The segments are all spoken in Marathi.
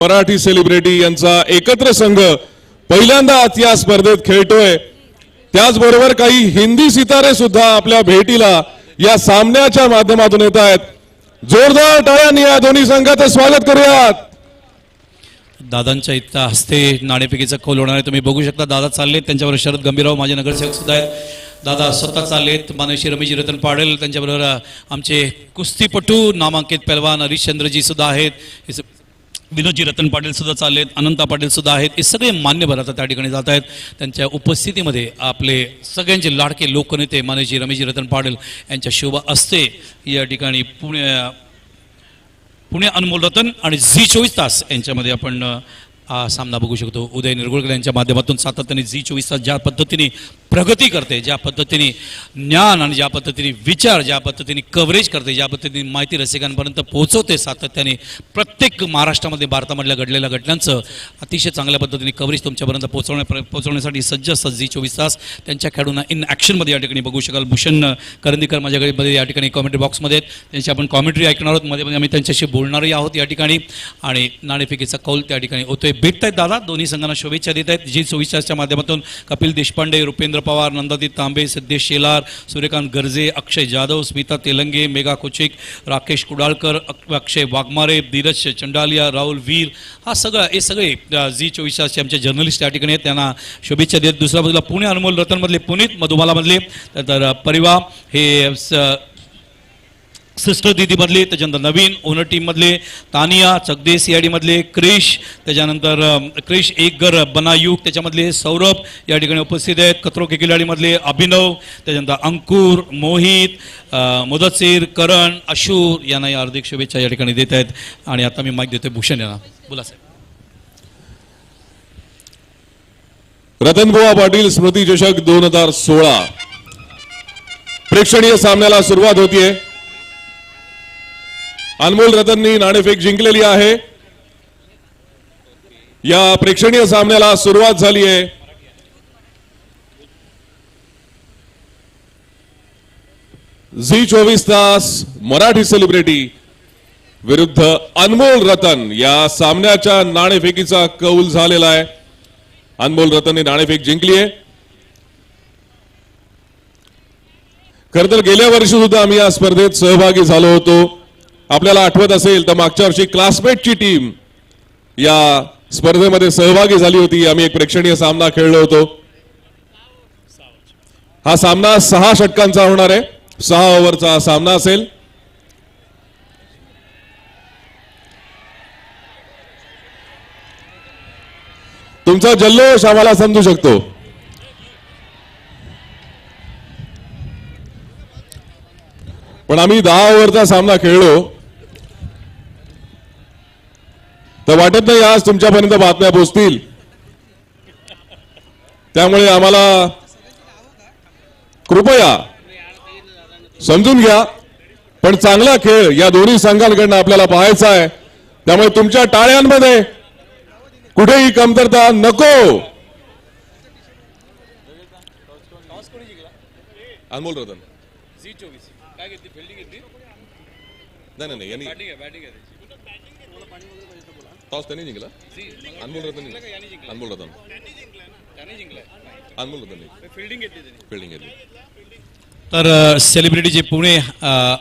मराठी सेलिब्रिटी यांचा एकत्र संघ पहिल्यांदाच या स्पर्धेत खेळतोय। त्याचबरोबर काही हिंदी सितारे सुद्धा आपल्या भेटीला या सामन्याच्या माध्यमातून येत आहेत। जोरदार टाळ्यांनी या दोन्ही संघाचं स्वागत करूयात। दादांच्या इतका हस्ते नाणेफेकीचा कौल होणार आहे। तुम्ही बघू शकता दादा चाललेत, त्यांच्याबरोबर शरद गंभीरराव माझे नगरसेवक सुद्धा आहेत। दादा स्वतः चाललेत, मानसी रमेशजी रतन पाडेल त्यांच्याबरोबर आमचे कुस्तीपटू नामांकित पहलवान हरिश्चंद्रजी सुद्धा आहेत, विनोदजी रतन पाटील सुद्धा चाललेत, अनंता पाटील सुद्धा आहेत। हे सगळे मान्यवर आता त्या ठिकाणी जात आहेत। त्यांच्या उपस्थितीमध्ये आपले सगळ्यांचे लाडके लोकनेते मानसी रमेशजी रतन पाटील यांच्या शुभ हस्ते या ठिकाणी पुणे अनमोल रतन आणि झी24 तास यांच्यामध्ये आपण हा सामना बघू शकतो। उदय निरगुळकर यांच्या माध्यमातून सातत्याने झी24 तास ज्या पद्धतीने प्रगती करते, ज्या पद्धतीने ज्ञान आणि ज्या पद्धतीने विचार, ज्या पद्धतीने कव्हरेज करते, ज्या पद्धतीने माहिती रसिकांपर्यंत पोहोचवते, सातत्याने प्रत्येक महाराष्ट्रामध्ये भारतामधल्या घडलेल्या घटनांचं अतिशय चांगल्या पद्धतीने कव्हरेज तुमच्यापर्यंत पोहोचवण्यासाठी सज्ज असतात झी24 तास। त्यांच्या खेळाडूंना इन ॲक्शनमध्ये या ठिकाणी बघू शकाल। भूषण करंदीकर माझ्याकडे या ठिकाणी कॉमेंट्री बॉक्समध्ये आहेत, त्यांची आपण कॉमेंट्री ऐकणार आहोत, मध्ये आम्ही त्यांच्याशी बोलणारही आहोत या ठिकाणी। आणि नाणेफेकीचा कौल त्या ठिकाणी होतोय। भेटत आहेत दादा, दोन्ही संघांना शुभेच्छा देत आहेत। झी24 तासच्या माध्यमातून कपिल देशपांडे, रुपेंद्र पवार, नंदादीप तांबे, सिद्धेश शेलार, सूर्यकांत गर्जे, अक्षय जाधव, स्मिता तेलंगे, मेघा कुचिक, राकेश कुडाळकर, अक्षय वाघमारे, धीरज चंडालिया, राहुल वीर, हे सगळे झी24 तासचे आमचे जर्नलिस्ट या ठिकाणी आहेत, त्यांना शुभेच्छा देत। दुसऱ्या बाजूला पुणे अनमोल रतनमधले पुनीत, मधुबालामधले तर परिवा हे सिस्टर दीदीमधले, त्याच्यानंतर नवीन ओनर टीममधले तानिया, चकदे CID मधले क्रिश, त्याच्यानंतर क्रिश एकगर बनायुक त्याच्यामधले सौरभ या ठिकाणी उपस्थित आहेत। कत्रो के खिलाडीमधले अभिनव, त्याच्यानंतर अंकुर, मोहित, मुदस्सीर, करण, अशूर यांनाही हार्दिक शुभेच्छा या ठिकाणी देत आहेत। आणि आता मी माईक देतोय भूषण यांना, बोला साहेब। रतनबुवा पाटील स्मृती चषक 2016 प्रेक्षणीय सामन्याला सुरुवात होतीये। अनमोल रतननी नाणेफेक जिंकलेली आहे। या प्रेक्षणीय सामन्याला सुरुवात झाली आहे। झी24 तास मराठी सेलिब्रिटी विरुद्ध अनमोल रतन या सामन्याच्या नाणेफेकीचा कौल झालेला आहे। अनमोल रतनने नाणेफेक जिंकली आहे। खरं तर गेल्या वर्षी सुद्धा आम्ही या स्पर्धेत सहभागी झालो होतो। आपल्याला आठवत असेल तर मागच्या वर्षी क्लासमेटची टीम या स्पर्धेमध्ये सहभागी झाली होती। आम्ही एक प्रेक्षणीय सामना खेळलो होतो। हा सामना 6 षटकांचा होणार आहे, 6 ओव्हरचा सामना असेल। तुमचा जल्लोष आम्हाला समजू शकतो। पण आम्ही 10 ओव्हरचा सामना खेळलो तर वाटत नाही आज तुमच्यापर्यंत बातम्या पोहोचतील। त्यामुळे आम्हाला कृपया समजून घ्या, पण चांगला खेळ या दोन्ही संघांकडून आपल्याला पाहायचा आहे। त्यामुळे तुमच्या टाळ्यांमध्ये कुठेही कमतरता नको। अनमोल रतन झी24 काय घेतली, फिल्डिंग घेतली? नाही यांनी टॉस त्यांनी जिंकला। अनमोल रतन फिल्डिंग घेतली। तर सेलिब्रिटीचे पुणे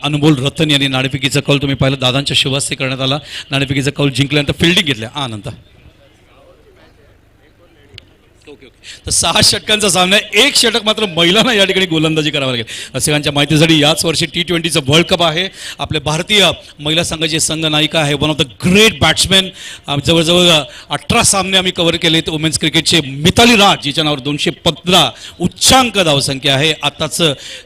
अनमोल रतन यांनी नाणेफेकीचा कौल तुम्ही पाहिलं, दादांच्या शुभ हस्ते करण्यात आला। नाणेफेकीचा कौल जिंकल्यानंतर फिल्डिंग घेतल्या आनंद। तर 6 षटकांचा सामना, 1 षटक मात्र महिलांना या ठिकाणी गोलंदाजी करावी लागेल। रसिकांच्या माहितीसाठी याच वर्षी T20चं वर्ल्ड कप आहे। आपल्या भारतीय महिला संघाची संघ नायिका आहे, one of the great batsman. जवळजवळ 18 सामने आम्ही कव्हर केलेत वुमेन्स क्रिकेटचे। मिताली राज जिच्या नावावर 215 उच्चांक धावसंख्या आहे। आताच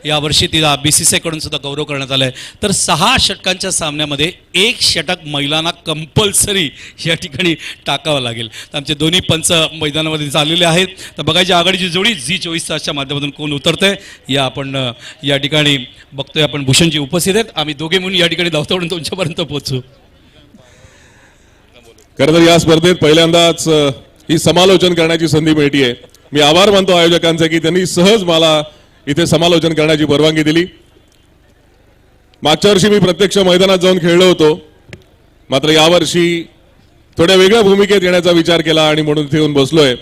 यावर्षी तिला BCCI कडून सुद्धा गौरव करण्यात आलाय। तर 6 षटकांच्या सामन्यामध्ये 1 षटक महिलांना कंपल्सरी या ठिकाणी टाकावं लागेल। तर आमचे दोन्ही पंच मैदानामध्ये चाललेले आहेत। तर बघायची आघाडीची जोडी झी24 तासच्या माध्यमातून कोण उतरतंय या आपण या ठिकाणी बघतोय। आपण भूषणजी उपस्थित आहेत, आम्ही दोघे म्हणून या ठिकाणी धावतावरून तुमच्यापर्यंत पोहोचू। खरं तर या स्पर्धेत पहिल्यांदाच ही समालोचन करण्याची संधी मिळतीये। मी आभार मानतो आयोजकांचे की त्यांनी सहज मला इथे समालोचन करण्याची परवानगी दिली। मागच्या वर्षी मी प्रत्यक्ष मैदानात जाऊन खेळलो होतो, मात्र यावर्षी थोड्या वेगळ्या भूमिकेत येण्याचा विचार केला आणि म्हणून इथे येऊन बसलोय.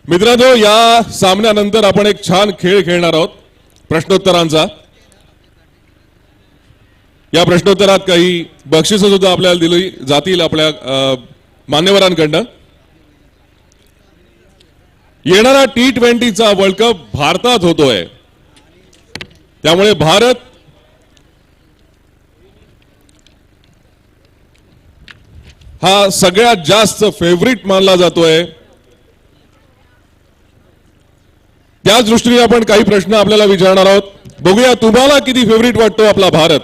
मित्रांनो, या सामन्यानंतर आपण एक छान खेळ खेळणार आहोत प्रश्नोत्तरांचा. या प्रश्नोत्तरात काही बक्षिसं सुद्धा आपल्याला दिली जातील आपल्या मान्यवरांकडनं. येणारा T20चा वर्ल्ड कप भारतात होतोय, त्यामुळे भारत हा सगळ्यात जास्त फेवरिट मानला जातोय. त्याच दृष्टीने आपण काही प्रश्न आपल्याला विचारणार आहोत. बघूया तुम्हाला किती फेवरिट वाटतो आपला भारत.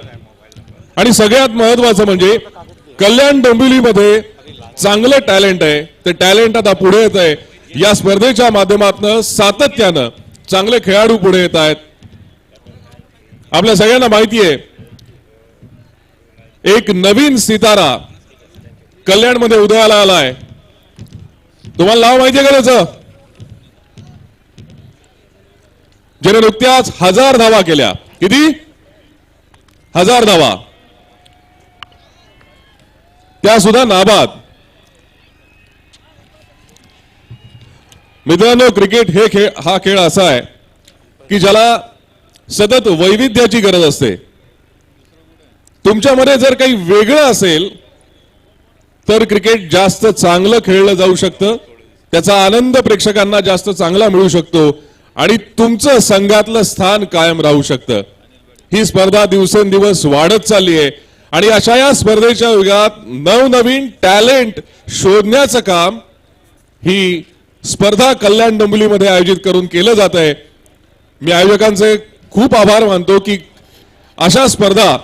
आणि सगळ्यात महत्वाचं म्हणजे कल्याण डोंबिवलीमध्ये चांगलं टॅलेंट आहे. ते टॅलेंट आता पुढे येत आहे. या स्पर्धेच्या माध्यमातून सातत्यानं चांगले खेळाडू पुढे येत आहेत. आपल्या सगळ्यांना माहिती आहे एक नवीन सितारा कल्याणमध्ये उदयाला आलाय. तुम्हाला नाव माहिती आहे का त्याचं? ज्याने नुकत्याच 1000 धावा केल्या. किती? 1000 धावा, त्या सुद्धा नाबाद. मित्रांनो, क्रिकेट हा खेळ असा आहे की ज्याला सतत वैविध्याची गरज असते. तुमच्यामध्ये जर काही वेगळं असेल तर क्रिकेट जास्त चांगलं खेळलं जाऊ शकतं. त्याचा आनंद प्रेक्षकांना जास्त चांगला मिळू शकतो आणि तुमचं संघातलं स्थान कायम राहू शकतं. ही स्पर्धा दिवसेंदिवस वाढत चालली आहे आणि अशा या स्पर्धेच्या युगात नवनवीन टॅलेंट शोधण्याचं काम ही स्पर्धा कल्याण डोंबिवलीमध्ये आयोजित करून केलं जात आहे. मी आयोजकांचे खूप आभार मानतो की अशा स्पर्धा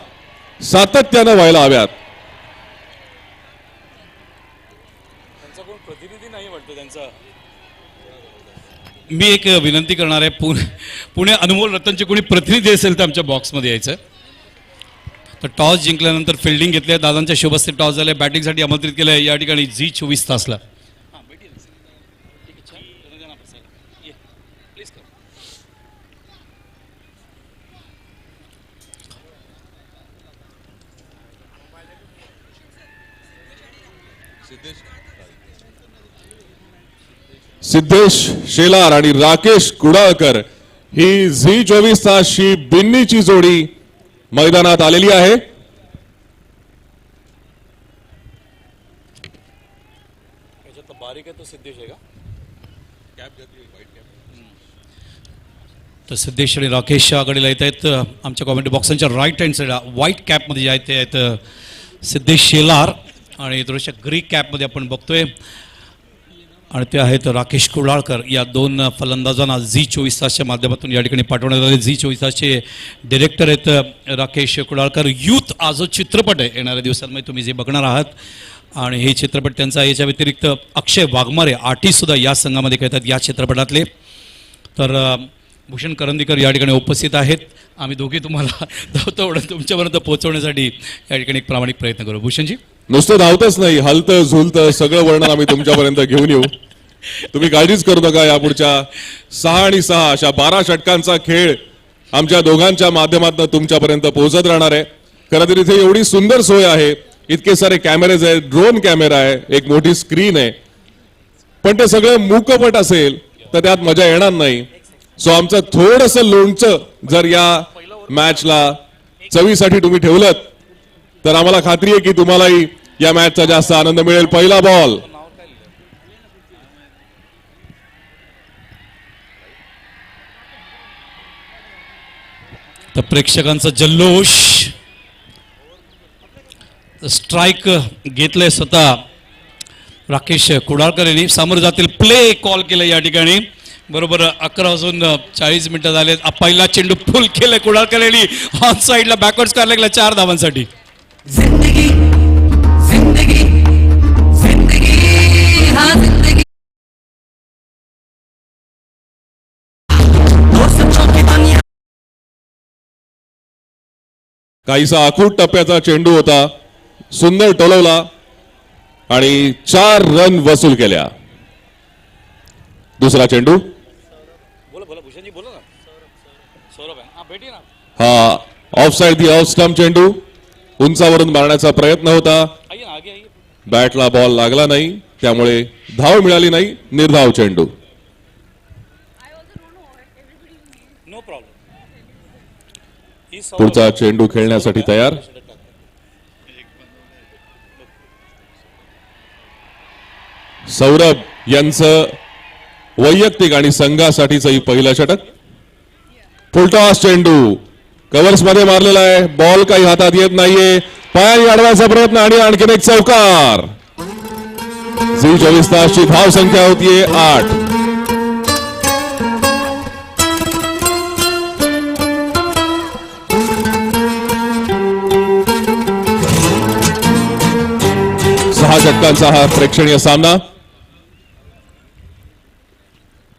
सातत्यानं व्हायला हव्यात. मी एक विनंती करणार आहे, पुणे अनमोल रतनचे कोणी प्रतिनिधी असेल तर आमच्या बॉक्समध्ये यायचं. तर टॉस जिंकल्यानंतर फिल्डिंग घेतली आहे. दादांच्या शुभ हस्ते टॉस झाले. बॅटिंगसाठी आमंत्रित केलं आहे या ठिकाणी झी 24 तासला. सिद्धेश शेलार आणि राकेश कुडाळकर ही झी 24 तासची बिन्नीची जोडी मैदानात आलेली आहे. तर सिद्धेश आणि राकेश आघाडीला येत आहेत. आमच्या कॉमेंट्री बॉक्सांच्या राईट हँड साईडला व्हाईट कॅपमध्ये जे आहेत ते आहेत सिद्धेश शेलार आणि थोड्याशा ग्री कॅपमध्ये आपण बघतोय आणि ते आहेत राकेश कुडाळकर. या दोन फलंदाजांना झी 24 तासच्या माध्यमातून या ठिकाणी पाठवण्यात आले. झी 24 तासचे डिरेक्टर आहेत राकेश कुडाळकर. यूथ हा जो चित्रपट आहे येणाऱ्या दिवसांमध्ये तुम्ही जे बघणार आहात आणि हे चित्रपट त्यांचा. याच्या व्यतिरिक्त अक्षय वाघमारे आर्टिस्टसुद्धा या संघामध्ये खेळतात या चित्रपटातले. तर भूषण करंदीकर या ठिकाणी उपस्थित आहेत. आम्ही दोघे तुम्हाला धावतं तुमच्यापर्यंत पोहोचवण्यासाठी या ठिकाणी एक प्रामाणिक प्रयत्न करू. भूषणजी, नुसतं धावतच नाही, हलतं झुलतं सगळं वर्णन आम्ही तुमच्यापर्यंत घेऊन येऊ. तुम्ही काळजीच करू नका. या पुढच्या 6 आणि 6 अशा 12 षटकांचा खेळ आमच्या दोघांच्या माध्यमातून तुमच्यापर्यंत पोहोचत राहणार आहे. खरं तर इथे एवढी सुंदर सोय आहे, इतके सारे कॅमेरेज आहेत, ड्रोन कॅमेरा आहे, एक मोठी स्क्रीन आहे. पण ते सगळं मूकपट असेल तर त्यात मजा येणार नाही. सो आमचं थोडंसं लोणचं जर या मॅचला चवीसाठी तुम्ही ठेवलं तर आम्हाला खात्री आहे की तुम्हालाही या मॅचचा जास्त आनंद मिळेल. पहिला बॉल. तर प्रेक्षकांचा जल्लोष. स्ट्राईक घेतलंय स्वतः राकेश कुडाळकर यांनी. समोर जातील प्ले कॉल केलं या ठिकाणी. बरोबर 11:40 झाले. पहिला चेंडू फुल केलं कुडाळकर यांनी ऑन साईडला बॅकवर्ड कार लागला 4 धावांसाठी. जिंदगी जिंदगी जिंदगी हाँ जिंदगी काहीसा आखूट टप्प्याचा चेंडू होता, सुंदर टोलवला आणि 4 रन वसूल केल्या. दुसरा चेंडू. हा of side the off stump चेंडू उंचावरून मारण्याचा प्रयत्न होता. बॅटला बॉल लागला नाही, त्यामुळे धाव मिळाली नाही. निर्धाव चेंडू. No problem. पुढचा चेंडू खेळण्यासाठी तयार. सौरभ यांचं वैयक्तिक आणि संघासाठीचं पहिलं षटक. फुलटॉस चेंडू कव्हर्स मध्ये मारलेला आहे. बॉल काही हातात येत नाहीये. पायाने अडवायचा प्रयत्न आणि आणखीन एक चौकार. झी 24 तासची धाव संख्या होतीये 8. सहा षटकांचा हा प्रेक्षणीय सामना.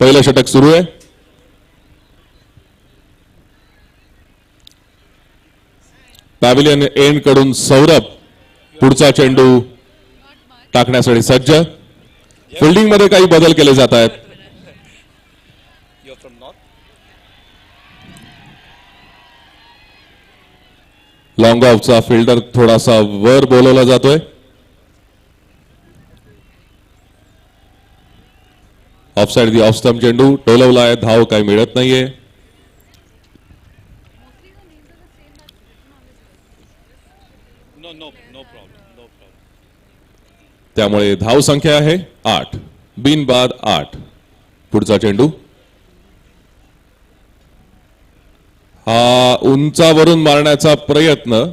पहिलं षटक सुरू आहे. पॅव्हिलियन एंड कडून सौरभ पुढचा चेंडू टाकण्यासाठी सज्ज. फिल्डिंग मध्ये काही बदल केले जात आहेत. लॉंग ऑफचा फिल्डर थोडासा वर बोलवला जातोय. ऑफसाइड दी ऑफ स्टंप चेंडू टोलवला आहे. धाव काही मिळत नाहीये. त्यामुळे धाव संख्या आहे 8. बिनबाद 8. पुढचा चेंडू हा उंचावरून मारण्याचा प्रयत्न.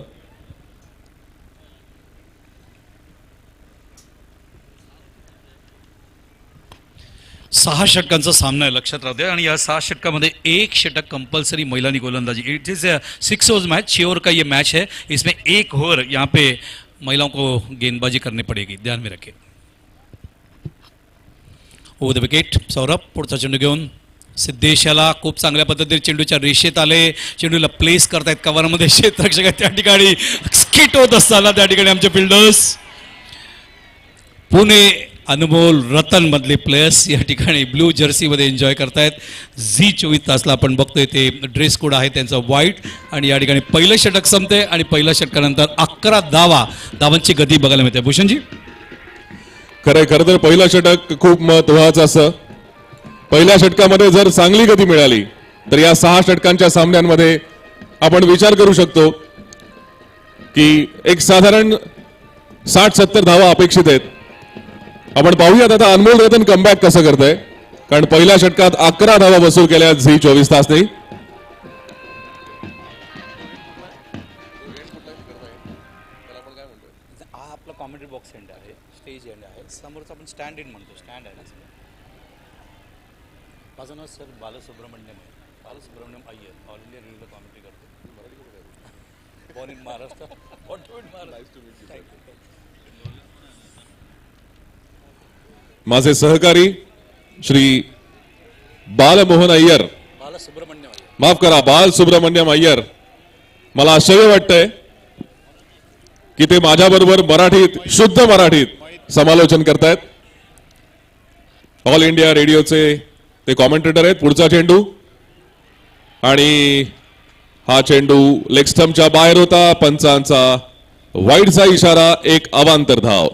सहा षटकांचा सामना आहे, लक्षात राहू द्या. आणि या 6 षटकामध्ये एक षटक कंपलसरी महिलांनी गोलंदाजी. It is 6 overs match, 6 over का ये मैच है. इसमें 1 ओवर यहाँ पे महिलाओं को गेंदबाजी करनी पड़ेगी, ध्यान में रखें. ओव्हर द विकेट सौरभ पुढचा चेंडू घेऊन. सिद्धेश याला खूप चांगल्या पद्धतीने चेंडूच्या रेषेत आले. चेंडूला प्लेस करतायत कव्हरमध्ये. क्षेत्ररक्षक आहेत त्या ठिकाणी. स्किट होत असताना त्या ठिकाणी आमचे फिल्डर्स. पुणे अनमोल रतन मधले प्लेयर्स या ठिकाणी ब्लू जर्सी मध्ये एन्जॉय करतायत. झी 24 तासला आपण बघतोय ते ड्रेस कोड आहे त्यांचा व्हाईट. आणि या ठिकाणी पहिलं षटक संपते आणि पहिल्या षटकानंतर 11 धावांची गती बघायला मिळते. भूषणजी खरं तर पहिलं षटक खूप महत्वाचं असं. पहिल्या षटकामध्ये जर चांगली गती मिळाली तर या 6 षटकांच्या सामन्यांमध्ये आपण विचार करू शकतो की एक साधारण 60-70 धावा अपेक्षित आहेत. आपण पाहूयात आता अनमोल रतन कमबॅक कसं करतंय. कारण पहिल्या षटकात 11 धावा वसूल केल्या झी 24 तासने. हा आपला कॉमेंट्री बॉक्स एंड आहे, स्टेज एंड आहे. समोरचा आपण स्टँड इन म्हणतो, स्टँड आहे ना. माझं नाव सर बालसुब्रमण्यम आहे. बालसुब्रमण्यम अय्यर, ऑल इंडिया रेडिओला कॉमेंट्री करतो. Born in Maharashtra. माझे सहकारी श्री बालमोहन अय्यर, बालसुब्रमण्यम अय्यर, माफ करा बाल सुब्रमण्यम अय्यर. मला आश्चर्य वाटतंय की ते माझ्याबरोबर मराठीत, शुद्ध मराठीत समालोचन करतायत. ऑल इंडिया रेडिओचे ते कॉमेंटेटर आहेत. पुढचा चेंडू आणि हा चेंडू लेग स्टंपच्या बाहेर होता. पंचांचा वाईडचा इशारा. एक अवांतर धाव.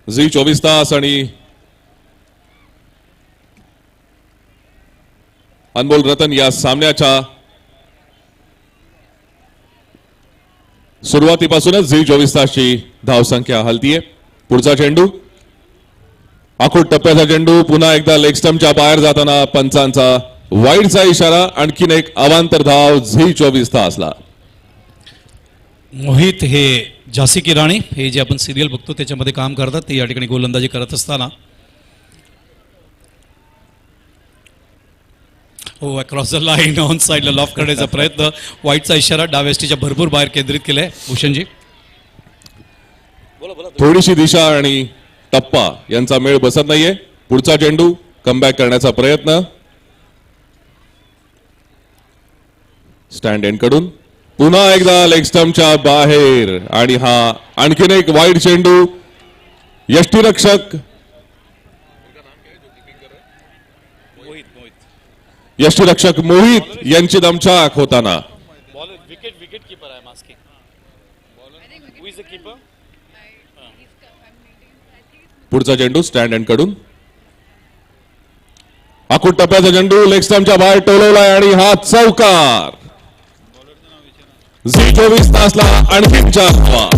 झी 24 तास आणि अनमोल रतन या सामन्याच्या सुरुवातीपासूनच झी 24 तासची धावसंख्या हलतीये. पुढचा चेंडू आखूड टप्प्याचा चेंडू. पुन्हा एकदा लेग स्टंपच्या बाहेर जाताना पंचांचा वाईडचा इशारा. आणखीन एक अवांतर धाव झी 24 तासला. मोहित हे झाशी की राणी हे जे आपण सिरियल बघतो त्याच्यामध्ये काम करतात. ते या ठिकाणी गोलंदाजी करत असताना हो अक्रॉस द लाईन ऑन साईडला लॉफ करण्याचा प्रयत्न. वाईटचा इशारा डावेस्टीच्या भरपूर बाहेर केंद्रित केलाय. भूषणजी थोडीशी दिशा आणि टप्पा यांचा मेळ बसत नाहीये. पुढचा चेंडू कमबॅक करण्याचा प्रयत्न. स्टँड एंड कडून पुन्हा एकदा लेग स्टंपच्या बाहेर. आणि हा आणखीन एक वाईड चेंडू. यष्टीरक्षक यष्टीरक्षक मोहित यांची दमछाक होताना विकेट कीपर आहे masking who is the keeper पुढचा चेंडू स्टँड एंड कडून आखूड टप्प्याचा चेंडू लेग स्टंपच्या बाहेर टोलवलाय आणि हा चौकार. झी 24 तासला आणखी 4 धावा.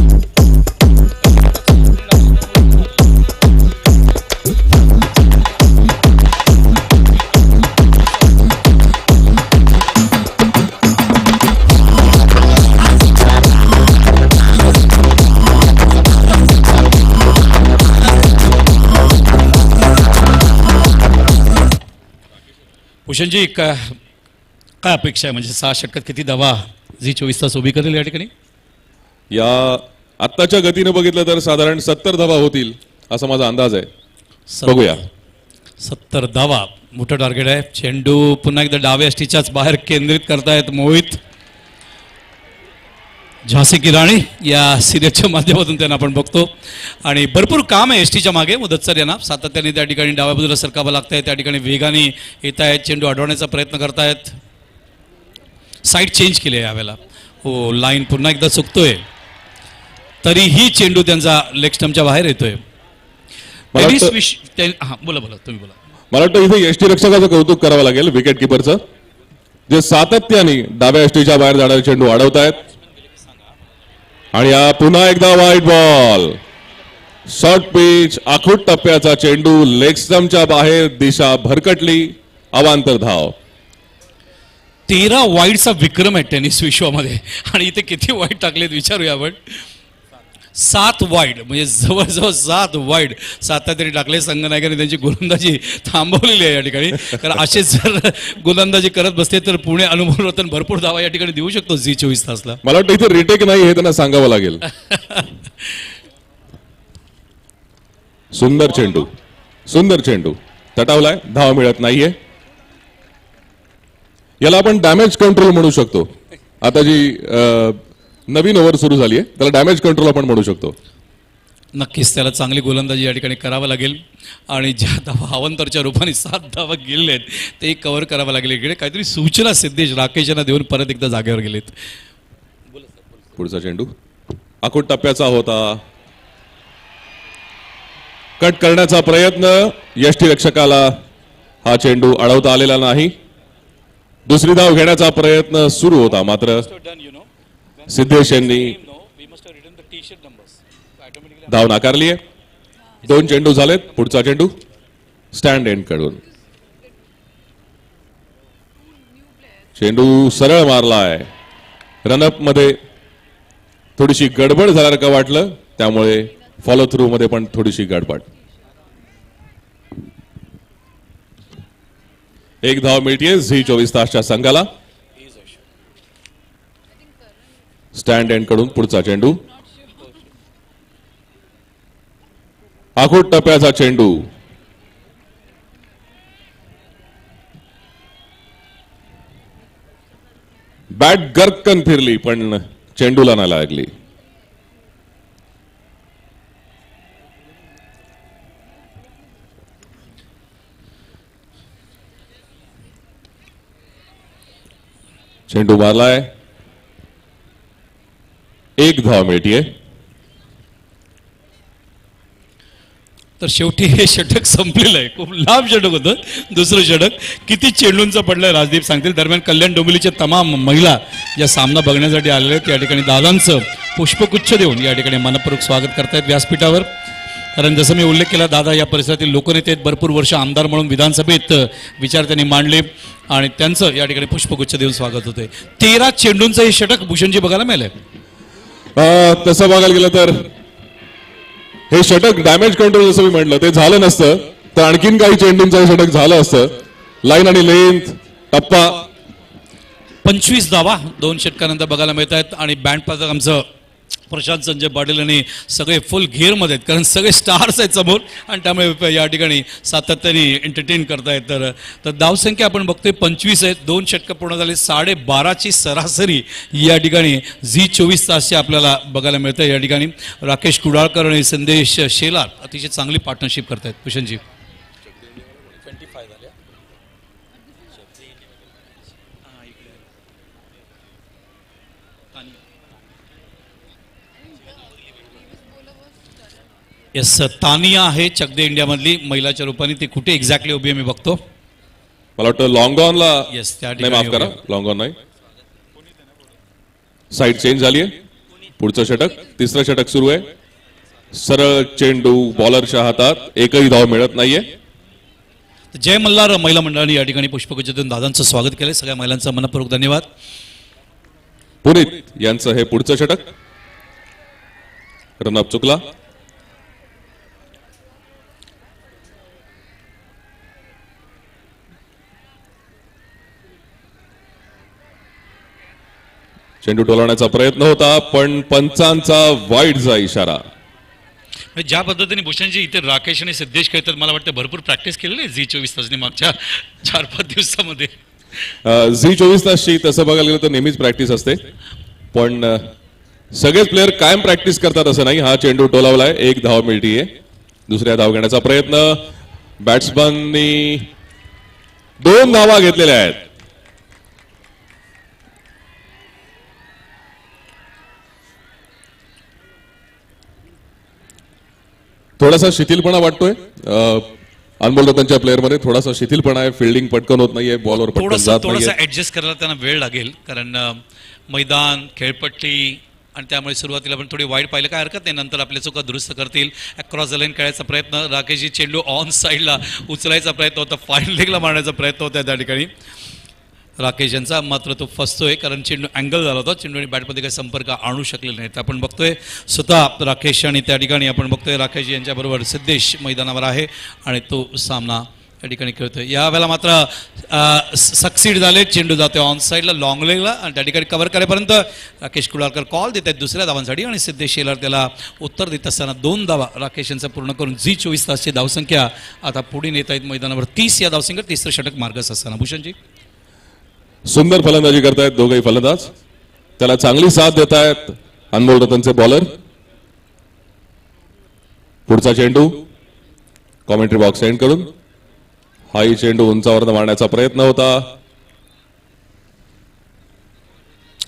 भूषणजी काय अपेक्षा आहे म्हणजे 6 षटकात किती धावा झी 24 तास उभी करेल या ठिकाणी? या आत्ताच्या गतीने बघितलं तर साधारण 70 धावा होतील असा माझा अंदाज आहे. बघूया. 70 धावा मोठं टार्गेट आहे. चेंडू पुन्हा एकदा डाव्या यष्टीच्याच बाहेर केंद्रित करतायत मोहित. झांसी की राणी या सिरियसच्या माध्यमातून त्यांना आपण बघतो आणि भरपूर काम आहे एसटीच्या मागे. मुदतसर यांना सातत्याने त्या ठिकाणी डाव्या बाजूला सरकावं लागतंय. त्या ठिकाणी वेगाने येत आहेत, चेंडू अडवण्याचा प्रयत्न करतायत. साईड चेंज केली आहे यावेळेला. हो, लाईन पुन्हा एकदा चुकतोय तरीही चेंडू त्यांचा लेग स्टंपच्या बाहेर येतोय. मला वाटतं- बोला तुम्ही बोला. मला वाटतं इथे यष्टीरक्षकाचं कौतुक करावं लागेल विकेट किपरचं, जे सातत्याने डाव्या यष्टीच्या बाहेर जाणारे चेंडू अडवतायत. आणि हा पुन्हा एकदा वाईट बॉल. शॉर्ट पिच आखूड टप्प्याचा चेंडू लेग स्टंपच्या बाहेर, दिशा भरकटली, अवांतर धाव. 13 वाईडचा विक्रम आहे टेनिस विश्वामध्ये आणि इथे किती वाईड टाकलेत विचारूया आपण. 7 वाईड म्हणजे जवळजवळ 7 वाईड सातत्याने टाकले. संघनायकाने त्यांची गोलंदाजी थांबवलेली आहे या ठिकाणी. कारण असे जर गोलंदाजी करत बसते तर पुणे अनुभवरत्न भरपूर धावा या ठिकाणी देऊ शकतो झी 24 तासला. मला वाटतं इथे रिटेक नाही हे त्यांना सांगावं लागेल. सुंदर चेंडू तटावलाय, धाव मिळत नाहीये. याला आपण डॅमेज कंट्रोल म्हणू शकतो. आता जी नवीन ओव्हर सुरू झाली आहे त्याला डॅमेज कंट्रोल आपण म्हणू शकतो. नक्कीच त्याला चांगली गोलंदाजी या ठिकाणी करावं लागेल आणि ज्या धावा अवंतरच्या रूपाने 7 धावा गेले आहेत ते कव्हर करावं लागेल. इकडे काहीतरी सूचना सिद्धेश राकेश यांना देऊन परत एकदा जागेवर गेलेत. पुढचा चेंडू आखूड टप्प्याचा होता. कट करण्याचा प्रयत्न, यष्टीरक्षकाला हा चेंडू अडवता आलेला नाही. दुसरी धाव घेण्याचा प्रयत्न सुरू होता मात्र सिद्धेश यांनी धाव नाकारली आहे. 2 चेंडू झालेत. पुढचा चेंडू स्टँड एंड कडून चेंडू सरळ मारलाय. रनअप मध्ये थोडीशी गडबड झाल्यासारखं वाटलं, त्यामुळे फॉलो थ्रू मध्ये पण थोडीशी गडबड. 1 धाव मिळतीये झी 24 तासच्या संघाला. स्टँड एंड कडून पुढचा चेंडू आखूड टप्प्याचा चेंडू. बॅट गरकन फिरली पण चेंडूला नाही लागली. चेंडू मारलाय. 1 धाव मिळतीये. तर शेवटी हे षटक संपलेलं आहे. खूप लांब षटक होतं. दुसरं षटक किती चेंडूंचं पडलंय राजदीप सांगतील. दरम्यान कल्याण डोंबिवलीच्या तमाम महिला ज्या सामना बघण्यासाठी आलेल्या आहेत या ठिकाणी दादांचं पुष्पगुच्छ देऊन या ठिकाणी मनपूर्वक स्वागत करतायत व्यासपीठावर. कारण जसं मी उल्लेख केला, दादा या परिसरातील लोकनेते आहेत. भरपूर वर्ष आमदार म्हणून विधानसभेत विचार त्यांनी मांडले आणि त्यांचं या ठिकाणी पुष्पगुच्छ देऊन स्वागत होते. 13 चेंडूंचं हे षटक भूषणजी बघायला मिळालंय. तसं बघायला गेलं तर हे षटक डॅमेज कंट्रोल जसं मी म्हटलं ते झालं नसतं तर आणखीन काही चेंडूंचं हे षटक झालं असतं. लाईन आणि लेंथ टप्पा 25 धावा 2 षटकानंतर बघायला मिळत आहेत आणि बँड पाजक आमचं प्रशांत संजय पाटील आणि सगळे फुल घेअरमध्ये आहेत. कारण सगळे स्टार्स आहेत समोर आणि त्यामुळे या ठिकाणी सातत्याने एंटरटेन करतायत. तर धावसंख्या आपण बघतोय 25 आहेत. 2 षटकं पूर्ण झाले. 12.5ची सरासरी या ठिकाणी झी 24 तासचे आपल्याला बघायला मिळतं. या ठिकाणी राकेश कुडाळकर आणि संदेश शेलार अतिशय चांगली पार्टनरशिप करतायत. भूषणजी येस, तानिया आहे चकदे इंडियामधली महिलाच्या रूपाने. ती कुठे एक्झॅक्टली उभी आहे मी बघतो. मला वाटतं लॉंग ऑनला येस, त्या नाही, माफ करा, लॉंग ऑन नाही, साईड चेंज झाली आहे. पुढचं षटक, तिसरं षटक सुरू आहे. सरळ चेंडू बॉलरच्या हातात, एकही धाव मिळत नाहीये. जय मल्हार महिला मंडळाने या ठिकाणी पुष्पगुच्छ देऊन दादांचं स्वागत केलं. सगळ्या महिलांचा मनपूर्वक धन्यवाद. पुनीत यांचं हे पुढचं षटक, रनअप चुकला. चेंडू टोलवण्याचा प्रयत्न होता, पण पंचांचा वाईडचा इशारा. ज्या पद्धतीने भूषणजी इथे राकेश आणि सिद्धेश खेळतात, मला वाटतं भरपूर प्रॅक्टिस केलेली आहे झी 24 तासने मागच्या 4-5 दिवसामध्ये. झी 24 तासची तसं बघायला गेलं तर नेहमीच प्रॅक्टिस असते, पण सगळेच प्लेअर कायम प्रॅक्टिस करतात असं नाही. हा चेंडू टोलावलाय, एक धाव मिळतीये. दुसऱ्या धाव घेण्याचा प्रयत्न, बॅट्समननी 2 धावा घेतलेल्या आहेत. थोडासा शिथिलपणा वाटतोय अनमोल रतनच्या प्लेअरमध्ये, थोडासा शिथिलपणा आहे. फिल्डिंग पटकन होत नाहीये, बॉलवर पटकन जात नाहीये. थोडासा ऍडजस्ट करायला त्यांना वेळ लागेल, कारण मैदान, खेळपट्टी आणि त्यामुळे सुरुवातीला पण थोडी वाईड पाहिलं काय हरकत नाही. नंतर आपल्या चुका दुरुस्त करतील. अक्रॉस द लाईन खेळायचा प्रयत्न, राकेशजी चेंडू ऑन साईडला उचलायचा प्रयत्न होता, फाईन लेगला मारण्याचा प्रयत्न होता त्या ठिकाणी राकेश यांचा. मात्र तो फसतोय, कारण चेंडू अँगल झाला होता. चेंडू आणि बॅटमध्ये काही संपर्क आणू शकलेले नाहीत. आपण बघतोय स्वतः राकेश, आणि त्या ठिकाणी आपण बघतोय राकेश यांच्याबरोबर सिद्धेश मैदानावर आहे आणि तो सामना त्या ठिकाणी खेळतोय. यावेळेला मात्र सक्सीड झाले. चेंडू जातोय ऑन साईडला, लॉंग लेगला, आणि त्या ठिकाणी कव्हर करेपर्यंत राकेश कुडाळकर कॉल देत आहेत दुसऱ्या धावांसाठी, आणि सिद्धेश शेलार त्याला उत्तर देत असताना 2 धावा राकेश यांचा पूर्ण करून झी 24 तासची धावसंख्या आता पुढे नेत आहेत मैदानावर 30 या धावसंख्येत. तिसरं षटक मार्गच असताना भूषणजी सुंदर फलंदाजी करतायत दोघेही फलंदाज. त्याला चांगली साथ देत आहेत अनमोल रतनचे बॉलर. पुढचा चेंडू कॉमेंट्री बॉक्स एंड करून, हाही चेंडू उंचावर मारण्याचा प्रयत्न होता.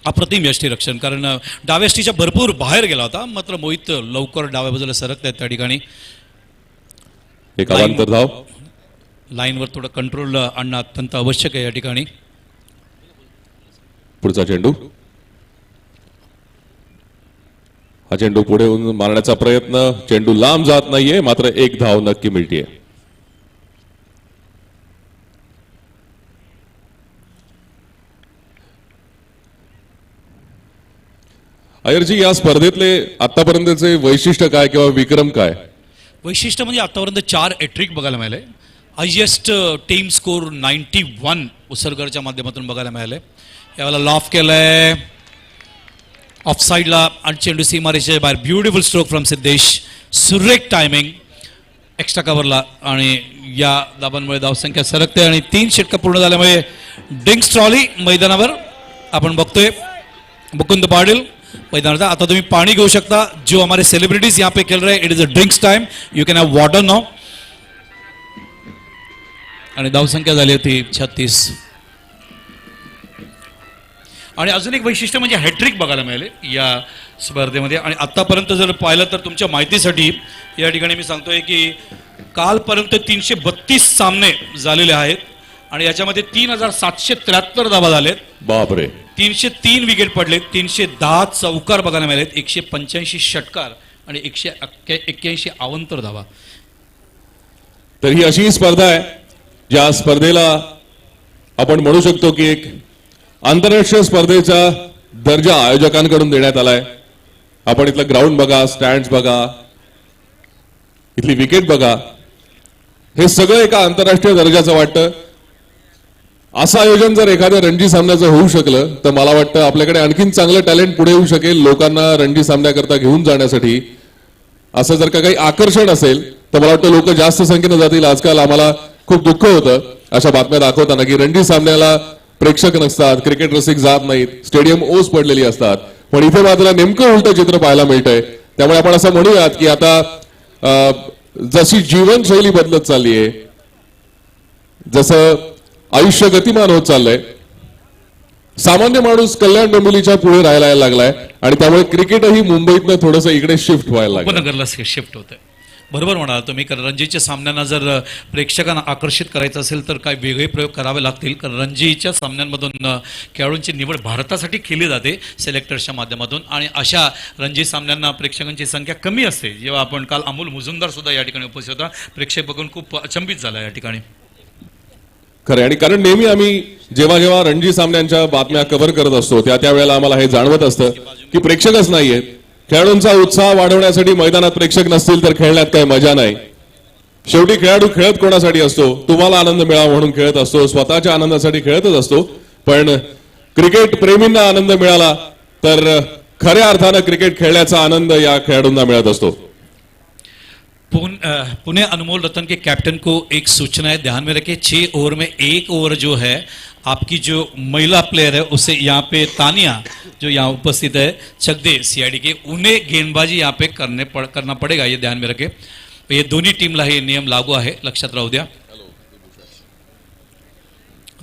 अप्रतिम यष्टीरक्षण, कारण डाव्या यष्टीच्या भरपूर बाहेर गेला होता. मात्र मोहित लवकर डाव्या बाजूला सरकत आहेत त्या ठिकाणी. एक अवांतर धाव. लाईनवर थोडं कंट्रोल आणणं अत्यंत आवश्यक आहे या ठिकाणी. पुढचा चेंडू, हा चेंडू पुढे येऊन मारण्याचा प्रयत्न, चेंडू लांब जात नाहीये, मात्र एक धाव नक्की मिळतीये. अय्यरजी, या स्पर्धेतले आतापर्यंतचे वैशिष्ट्य काय किंवा विक्रम काय? वैशिष्ट्य म्हणजे आतापर्यंत 4 हॅट्रिक बघायला मिळाले. हायएस्ट टीम स्कोर 91 उसरगरच्या माध्यमातून बघायला मिळाले. यावेळेला लॉफ केलंय ऑफ साईडला आणि चेंडू सीमारेषेच्या बाहेर. ब्युटिफुल स्ट्रोक फ्रॉम सिद्धेश, सुरेख टायमिंग एक्स्ट्रा कव्हरला, आणि या दाबांमुळे धावसंख्या सरकते आणि 3 षटकं पूर्ण झाल्यामुळे ड्रिंक्स ट्रॉली मैदानावर आपण बघतोय. मुकुंद पाटील मैदानात, आता तुम्ही पाणी घेऊ शकता. जो हमारे सेलिब्रिटीज यहाँ पे खेल रहे, it is a drinks time, you can have water now. आणि धावसंख्या झाली होती 36. आणि अजून एक वैशिष्ट्य म्हणजे हॅट्रिक बघायला मिळाले या स्पर्धेमध्ये. आणि आतापर्यंत जर पाहिलं तर तुमच्या माहितीसाठी या ठिकाणी मी सांगतोय की कालपर्यंत 332 सामने झालेले आहेत आणि याच्यामध्ये 3773 धावा झालेत. बापरे. 303 विकेट पडले, 310 चौकार बघायला मिळालेत, 185 षटकार आणि 181 अवांतर धावा. तर ही अशी स्पर्धा आहे ज्या स्पर्धेला आपण म्हणू शकतो की एक आंतरराष्ट्रीय स्पर्धेचा दर्जा आयोजकांकडून देण्यात आलाय. आपण इथलं ग्राउंड बघा, स्टँड्स बघा, इथली विकेट बघा, हे सगळं एका आंतरराष्ट्रीय दर्जाचं वाटतं. असं आयोजन जर एखाद्या रणजी सामन्याचं होऊ शकलं तर मला वाटतं आपल्याकडे आणखीन चांगलं टॅलेंट पुढे येऊ शकेल लोकांना रणजी सामन्याकरता घेऊन जाण्यासाठी. असं जर का काही आकर्षण असेल तर मला वाटतं लोक जास्त संख्येनं जातील. आजकाल आम्हाला खूप दुःख होतं अशा बातम्या दाखवताना की रणजी सामन्याला प्रेक्षक नसतात, क्रिकेट रसिक जात नाहीत, स्टेडियम ओस पडलेली असतात. पण इथे मात्र नेमकं उलटं चित्र पाहायला मिळतंय. त्यामुळे आपण असं म्हणूयात की आता जशी जीवनशैली बदलत चालली आहे, जसं आयुष्य गतिमान होत चाललंय, सामान्य माणूस कल्याण डोंबिवलीच्या पुढे राहायला लागलाय आणि त्यामुळे क्रिकेटही मुंबईतनं थोडंसं इकडे शिफ्ट व्हायला लागलं. उपनगरला शिफ्ट होत आहे. बरोबर म्हणाल तुम्ही. कारण रणजीच्या सामन्यांना जर प्रेक्षकांना आकर्षित करायचं असेल तर काही वेगळे प्रयोग करावे लागतील. कारण रणजीच्या सामन्यांमधून खेळाडूंची निवड भारतासाठी केली जाते सिलेक्टर्सच्या माध्यमातून आणि अशा रणजी सामन्यांना प्रेक्षकांची संख्या कमी असते. जेव्हा आपण काल अमोल मुजुमदार सुद्धा या ठिकाणी उपस्थित होता. प्रेक्षक बघून खूप अचंबित झाला या ठिकाणी. खरं आणि कारण नेहमी आम्ही जेव्हा जेव्हा रणजी सामन्यांच्या बातम्या कव्हर करत असतो त्यावेळेला आम्हाला हे जाणवत असतं की प्रेक्षकच नाहीयेत. खेळाडूंचा उत्साह वाढवण्यासाठी मैदानात प्रेक्षक नसतील तर खेळण्यात काही मजा नाही. शेवटी खेळाडू खेळत कोणासाठी असतो? तुम्हाला आनंद मिळावा म्हणून खेळत असतो, स्वतःच्या आनंदासाठी खेळतच असतो. पण क्रिकेट प्रेमींना आनंद मिळाला तर खऱ्या अर्थानं क्रिकेट खेळण्याचा आनंद या खेळाडूंना मिळत असतो. पुणे अनमोल रतन के कैप्टन को एक सूचना है, ध्यान में रखें 6 ओवर में 1 ओवर जो है आपकी जो महिला प्लेयर है उसे यहाँ पे तानिया जो यहाँ उपस्थित है चकदे सीआईडी के, उन्हें गेंदबाजी यहाँ पे करना पड़ेगा. ये ध्यान में रखें. ये दोन्ही टीमला हे नियम लागू आहे, लक्षात राहू द्या.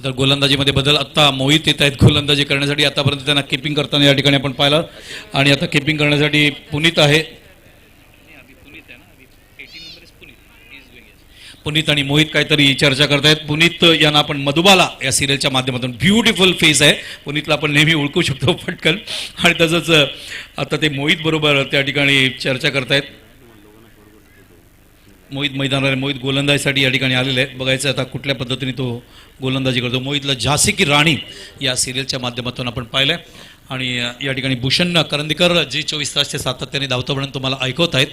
तर गोलंदाजीमध्ये बदल आता मोहित येत आहेत गोलंदाजी करण्यासाठी. आतापर्यंत त्यांना किपिंग करताना या ठिकाणी आपण पाहिलं आणि आता किपिंग करण्यासाठी पुनीत आहे. पुनीत आणि मोहित काहीतरी चर्चा करतायत. पुनीत यांना आपण मधुबाला या सिरियलच्या माध्यमातून ब्युटिफुल फेस आहे पुनीतला आपण नेहमी ओळखू शकतो पटकन. आणि तसंच आता ते मोहित बरोबर त्या ठिकाणी चर्चा करतायत. मोहित मैदानावर, मोहित गोलंदाजीसाठी या ठिकाणी आलेले आहेत. बघायचं आता कुठल्या पद्धतीने तो गोलंदाजी करतो. मोहितला झाशी की राणी या सिरियलच्या माध्यमातून आपण पाहिलंय. आणि या ठिकाणी भूषण करंदीकर जी 24 तासचे सातत्याने धावतो तुम्हाला ऐकवत आहेत.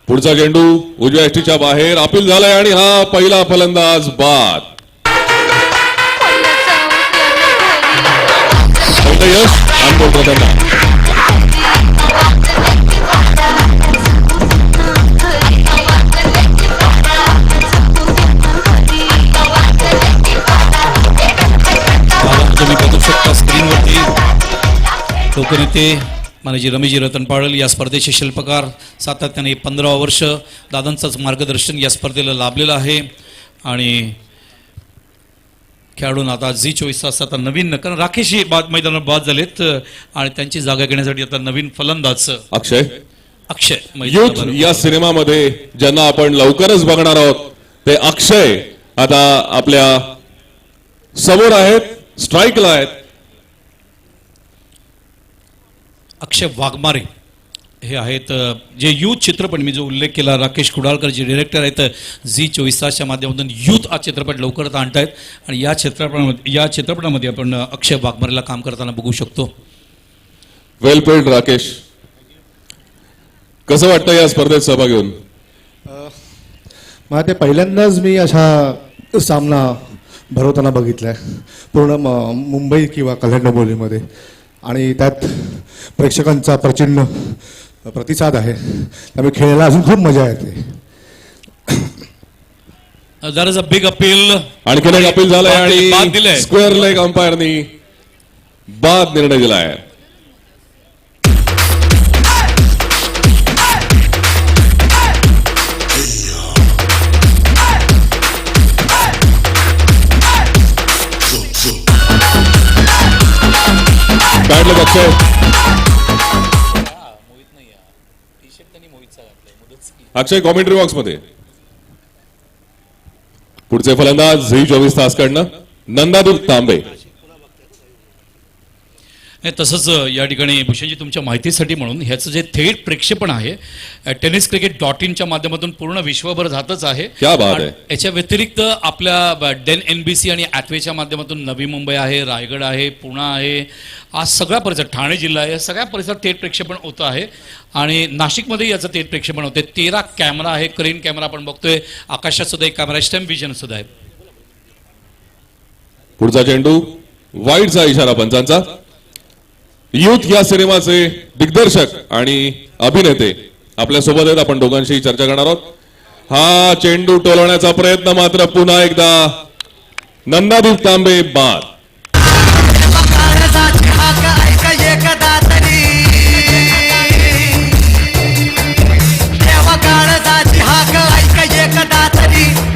पुढचा चेंडू उजव्या एष्टीच्या बाहेर अपील झालाय आणि हा पहिला फलंदाज बाद. यश अनमोल रतनला. तुम्ही बघू शकता स्क्रीनवरती लोकनेते मानजी रमेशजी रतन पाडल या स्पर्धेचे शिल्पकार. सातत्याने 15 वर्ष दादांचंच मार्गदर्शन या स्पर्धेला लाभलेलं आहे. आणि खेळाडूंना आता झी 24 तास आता नवीन, कारण राकेशही मैदानावर बाद झालेत आणि त्यांची जागा घेण्यासाठी आता नवीन फलंदाज अक्षय युथ या सिनेमामध्ये ज्यांना आपण लवकरच बघणार आहोत ते अक्षय आता आपल्या समोर आहेत, स्ट्राईकला आहेत. अक्षय वाघमारे हे आहेत जे यूथ चित्रपट, मी जो उल्लेख केला राकेश कुडाळकर जे डिरेक्टर आहेत झी 24 तासच्या माध्यमातून यूथ हा चित्रपट लवकरच आणतायत. आणि या चित्रपटामध्ये आपण अक्षय वाघमारेला काम करताना बघू शकतो. वेल प्लेड राकेश. कसं वाटतं या स्पर्धेत सहभागी होऊन? मला ते पहिल्यांदाच मी अशा सामना भरवताना बघितलाय पूर्ण मुंबई किंवा कल्याण डोंबिवलीमध्ये. आणि त्यात प्रेक्षकांचा प्रचंड प्रतिसाद आहे, त्यामुळे खेळायला अजून खूप मजा येते. That is a big appeal. आणखीन एक अपील झालंय बाद दिलंय. आणि स्क्वेअर लेग अंपायरनी बाद निर्णय दिलाय. बॅट लग अक्षय. अक्षय कॉमेंट्री बॉक्स मध्ये. पुढचे फलंदाज झी 24 तास कडनं नंदादूत तांबे. तसंच या ठिकाणी भूषणजी तुमच्या माहितीसाठी म्हणून ह्याचं जे थेट प्रेक्षेपण आहे tenniscricket.in माध्यमातून पूर्ण विश्वभर जातच आहे. क्या बात आहे. याच्या व्यतिरिक्त आपल्या डेन NBC आणि ॲथवेच्या माध्यमातून नवी मुंबई आहे, रायगड आहे, पुणे आहे, आज सगळा परिसर, ठाणे जिल्हा आहे, सगळ्या परिसरात थेट प्रेक्षेपण होतं आहे. आणि नाशिकमध्ये याचं थेट प्रेक्षेपण होते. 13 कॅमेरा आहे, क्रेन कॅमेरा आपण बघतोय, आकाशात सुद्धा एक कॅमेरा, स्टेम विजन सुद्धा आहे. पुढचा चेंडू वाईडचा इशारा पंचांचा. युथ या सिनेमाचे दिग्दर्शक आणि अभिनेते आपल्या सोबत आहेत. आपण दोघांशी चर्चा करणार आहोत. हा चेंडू टोलवण्याचा प्रयत्न मात्र पुन्हा एकदा नंदादीप तांबे बाद.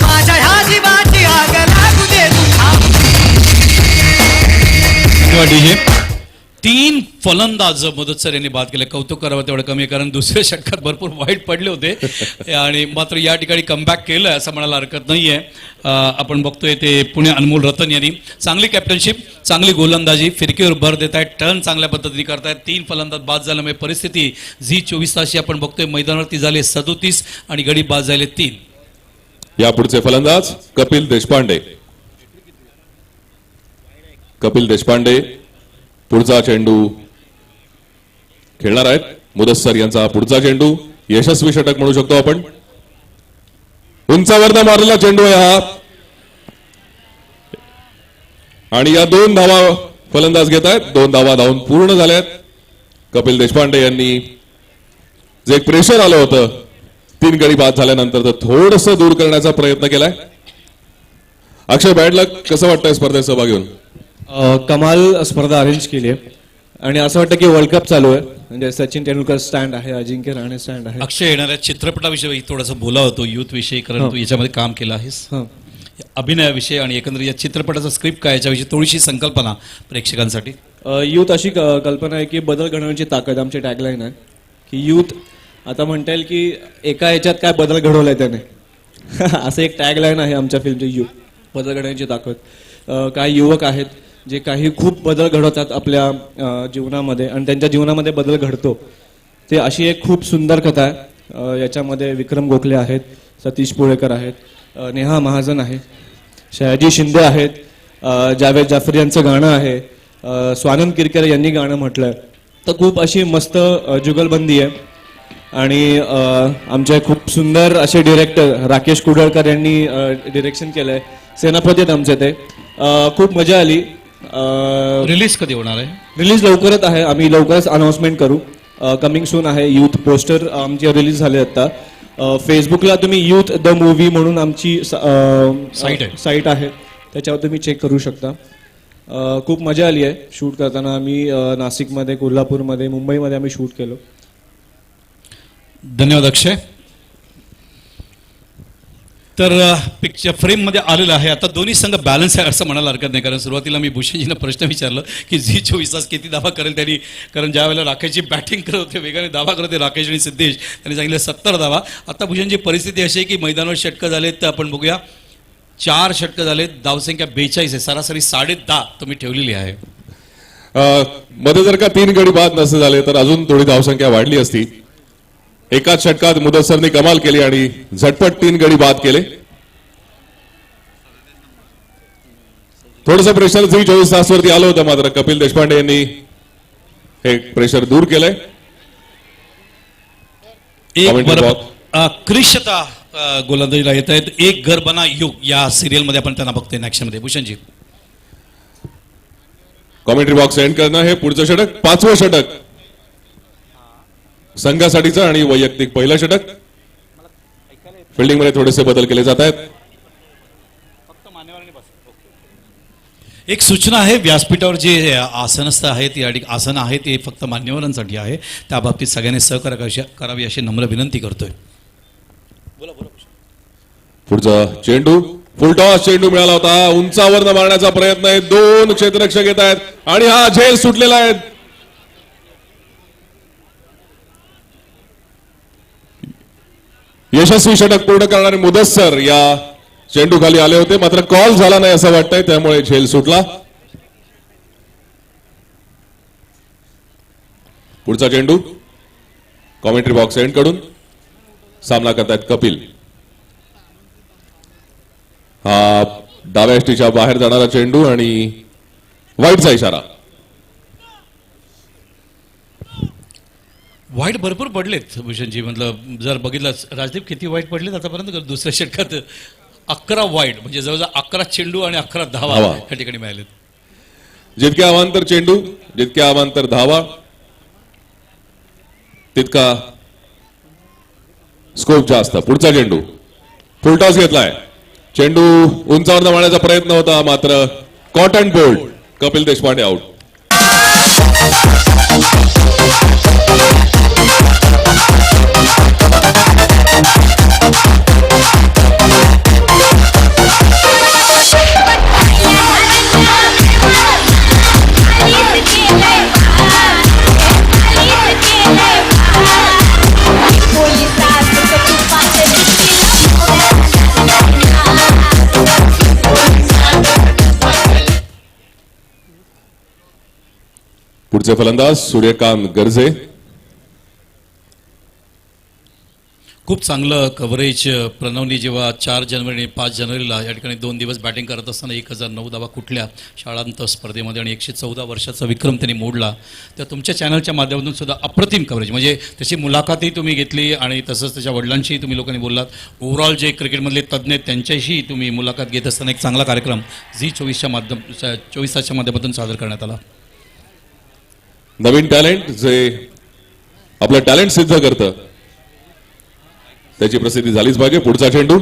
माझ्या ह्या जीवाची आग लागू दे तू. धन्यवाद डीजे. 3 फलंदाज मदत सर यांनी बाद केले. कौतुक करावं तेवढं कमी आहे, कारण दुसऱ्या षटकात भरपूर वाईट पडले होते आणि मात्र या ठिकाणी कमबॅक केलं असं म्हणायला हरकत नाहीये. आपण बघतोय ते पुणे अनमोल रतन यांनी चांगली कॅप्टनशिप, चांगली गोलंदाजी, फिरकीवर भर देत आहेत, टर्न चांगल्या पद्धतीने करतायत. 3 फलंदाज बाद झाल्यामुळे परिस्थिती झी 24 तासची आपण बघतोय मैदानावरती झाले 37 आणि गडी बाद झाले 3. यापुढचे फलंदाज कपिल देशपांडे. कपिल देशपांडे पुढचा चेंडू खेळणार आहेत. मुदस्सर यांचा पुढचा चेंडू यशस्वी षटक म्हणू शकतो आपण. उंचावरनं मारलेला चेंडू आहे हा आणि या 2 धावा फलंदाज घेत आहेत. 2 धावा धावून पूर्ण झाल्यात. कपिल देशपांडे यांनी जे प्रेशर आलं होतं 3 गडी बाद झाल्यानंतर तर थोडंसं दूर करण्याचा प्रयत्न केलाय. अक्षय, बॅड लक, कसं वाटतंय स्पर्धेत सहभागी होऊन? कमाल स्पर्धा अरेंज केली आहे आणि असं वाटतं की वर्ल्ड कप चालू आहे. म्हणजे सचिन तेंडुलकर स्टँड आहे, अजिंक्य राणे स्टँड आहे. अक्षय, येणाऱ्या चित्रपटाविषयी थोडंसं बोला होतो, युथ विषयी, कारण तू याच्यामध्ये काम केलं आहेस. अभिनयाविषयी आणि एकंदरीत या चित्रपटाचा स्क्रिप्ट काय, याच्याविषयी थोडीशी संकल्पना प्रेक्षकांसाठी. यूथ अशी कल्पना आहे की बदल घडवण्याची ताकद आमची टॅगलाईन आहे. की यूथ आता म्हणता येईल की एका याच्यात काय बदल घडवलाय त्याने असं एक टॅगलाईन आहे आमच्या फिल्मची, यूथ बदल घडवण्याची ताकद. काही युवक आहेत जे काही खूप बदल घडवतात आपल्या जीवनामध्ये आणि त्यांच्या जीवनामध्ये बदल घडतो. ते अशी एक खूप सुंदर कथा आहे. याच्यामध्ये विक्रम गोखले आहेत, सतीश पुळेकर आहेत, नेहा महाजन आहे, शहाजी शिंदे आहेत, जावेद जाफरी यांचं गाणं आहे, स्वानंद किरकर यांनी गाणं म्हटलंय. तर खूप अशी मस्त जुगलबंदी आहे. आणि आमचे खूप सुंदर असे डिरेक्टर राकेश कुडळकर यांनी डिरेक्शन केलंय. सेनापती आहेत आमचे ते. खूप मजा आली. रिलीज कधी होणार आहे? रिलीज लवकरच आहे, आम्ही लवकरच अनाउन्समेंट करू. कमिंग सून आहे. यूथ पोस्टर आमचे रिलीज झाले आता. फेसबुकला तुम्ही यूथ द मूव्ही म्हणून आमची साईट आहे, त्याच्यावर तुम्ही चेक करू शकता. खूप मजा आली आहे शूट करताना. आम्ही नाशिकमध्ये, कोल्हापूरमध्ये, मुंबईमध्ये आम्ही शूट केलो. धन्यवाद अक्षय. तर पिक्चर फ्रेममध्ये आलेलं आहे. आता दोन्ही संघ बॅलन्स आहे असं म्हणायला हरकत नाही, कारण सुरुवातीला मी भूषणजींना प्रश्न विचारलं की झी 24 तास किती धावा करेल त्यांनी, कारण ज्या वेळेला राकेशची बॅटिंग करत होते, वेगाने धावा करत होते राकेश आणि सिद्धेश, त्यांनी सांगितलं 70 धावा. आता भूषणजी परिस्थिती अशी आहे की मैदानावर षटकं झालेत, तर आपण बघूया 4 षटकं झालेत, धावसंख्या 42 आहे, सरासरी 10.5 तुम्ही ठेवलेली आहे. मध्ये जर का 3 गडी बाद नसते झाले तर अजून थोडी धावसंख्या वाढली असती. एकाच षटकात मुदस्सरने कमाल केली आणि झटपट 3 गडी बाद केले. थोडंसं प्रेशर झी 24 तास वरती आलं होतं, मात्र कपिल देशपांडे यांनी हे प्रेशर दूर केलंय. क्रिशता गोलंदाजीला येत आहेत. एक घर बना युग या सिरियल मध्ये आपण त्यांना बघतोय ऍक्शन मध्ये. भूषणजी, कॉमेंट्री बॉक्स एंड करणं हे पुढचं षटक, 5वं षटक संघासाठीचं आणि वैयक्तिक पहिलं षटक. फिल्डिंग मध्ये थोडेसे बदल केले जात आहेत. एक सूचना आहे, व्यासपीठावर जे आसनस्थ आहेत, या आसन आहे ते फक्त मान्यवरांसाठी आहे. त्या बाबतीत सगळ्यांनी सहकार्य करावी अशी नम्र विनंती करतोय. पुढचा चेंडू फुल टॉस चेंडू मिळाला होता. उंचावरनं मारण्याचा प्रयत्न आहे. 2 क्षेत्ररक्षक येत आहेत आणि हा झेल सुटलेला आहे. यशस्वी षटक पूर्ण करणारे मुदस्सर या चेंडू खाली आले होते, मात्र कॉल झाला नाही असं वाटतंय, त्यामुळे झेल सुटला. पुढचा चेंडू कॉमेंट्री बॉक्स एंड कडून सामना करतायत कपिल. हा डाव्या एसटीच्या बाहेर जाणारा चेंडू आणि वाईटचा इशारा. वाईट भरपूर पडलेत भूषणजी. म्हटलं जर बघितलं राजदीप किती वाईट पडलेत आतापर्यंत, दुसऱ्या षटकात 11 वाईट, म्हणजे जवळजवळ 11 चेंडू आणि 11 धावा या ठिकाणी मिळालेत. जितके अवांतर चेंडू, जितके अवांतर धावा, तितका स्कोप जास्त. पुढचा चेंडू फुल टॉस घेतलाय. चेंडू उंचावर मारण्याचा प्रयत्न होता, मात्र caught and bowled. Kapil Deshpande out. पुढचे फलंदाज सूर्यकांत गर्जे. खूप चांगलं कव्हरेज प्रणवनी जेव्हा 4 जानेवारी आणि 5 जानेवारीला या ठिकाणी 2 दिवस बॅटिंग करत असताना 1009 धावा कुठल्या शाळांत स्पर्धेमध्ये आणि 114 वर्षाचा विक्रम त्यांनी मोडला. तर तुमच्या चॅनलच्या माध्यमातून सुद्धा अप्रतिम कव्हरेज, म्हणजे त्याची मुलाखतही तुम्ही घेतली आणि तसंच त्याच्या वडिलांशी तुम्ही लोकांनी बोललात. ओव्हरऑल जे क्रिकेटमधले तज्ज्ञ आहेत त्यांच्याशी तुम्ही मुलाखत घेत असताना एक चांगला कार्यक्रम झी 24 तासच्या माध्यमातून सादर करण्यात आला. नवीन टॅलेंट जे आपलं टॅलेंट सिद्ध करतं त्याची प्रसिद्धी झालीच पाहिजे. पुढचा चेंडू